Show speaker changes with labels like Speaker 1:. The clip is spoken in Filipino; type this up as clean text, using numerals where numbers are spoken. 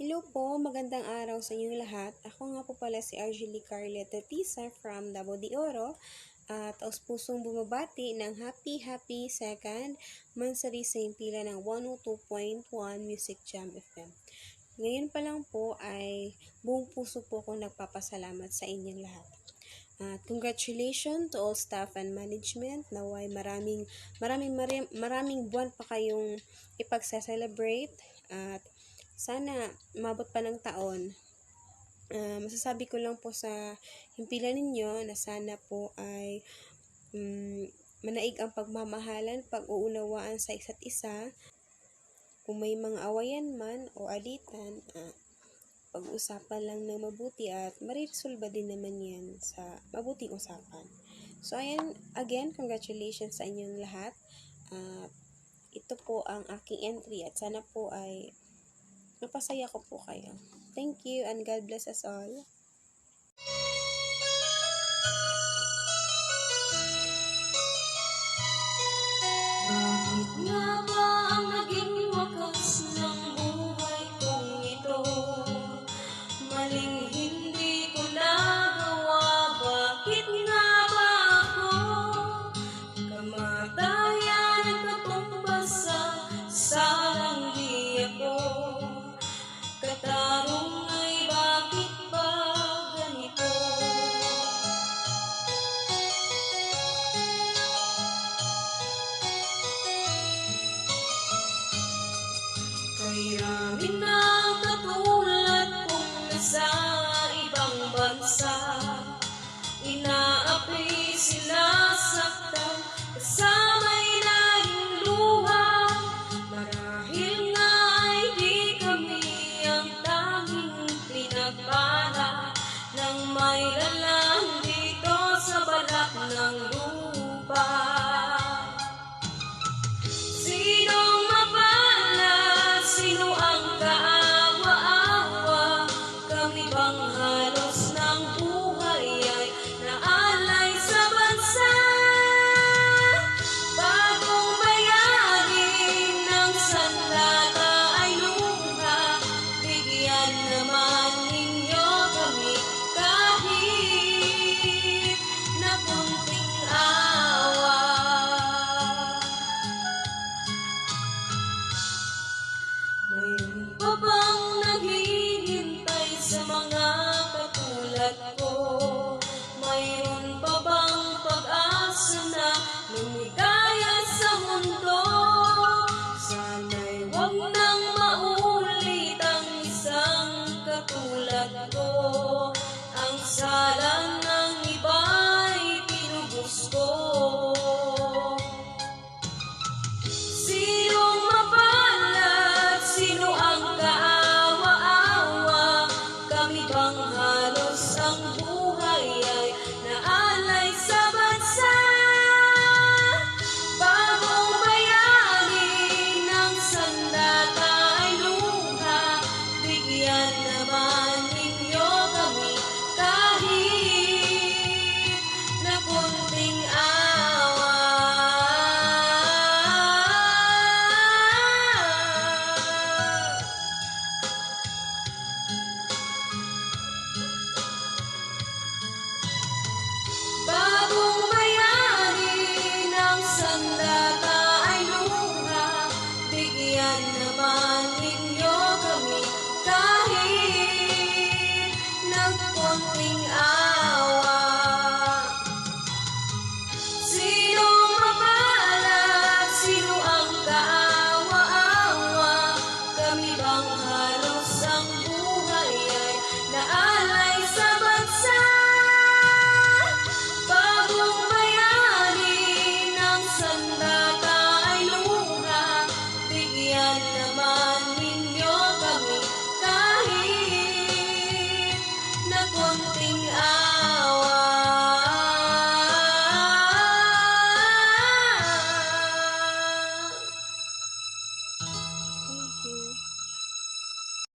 Speaker 1: Hello po, magandang araw sa inyong lahat. Ako nga po pala si Argely Carleta Tisa from Davao de Oro at taos pusong bumabati ng happy second Mansari sa impila ng 102.1 Music Jam FM. Ngayon pa lang po ay buong puso po akong nagpapasalamat sa inyong lahat. At congratulations to all staff and management. Naway maraming buwan pa kayong ipagsa-celebrate at sana umabot pa ng taon. Masasabi ko lang po sa himpilan ninyo na sana po ay manaig ang pagmamahalan, pag-uunawaan sa isa't isa. Kung may mga awayan man o alitan, pag-uusapan lang ng mabuti at mariresolba din naman yan sa mabuting usapan. So ayan, again, congratulations sa inyong lahat. Ito po ang aking entry at sana po ay mapasaya ko po kayo. Thank you and God bless us all.
Speaker 2: Bakit nga ba ang naging wakas ng buhay kong ito? Maling hindi ko nagawa, bakit nga ba ako? Kamatayan ang katumbas sa salang di ako. Katarong ay bakit ba ganito? Kay ramin na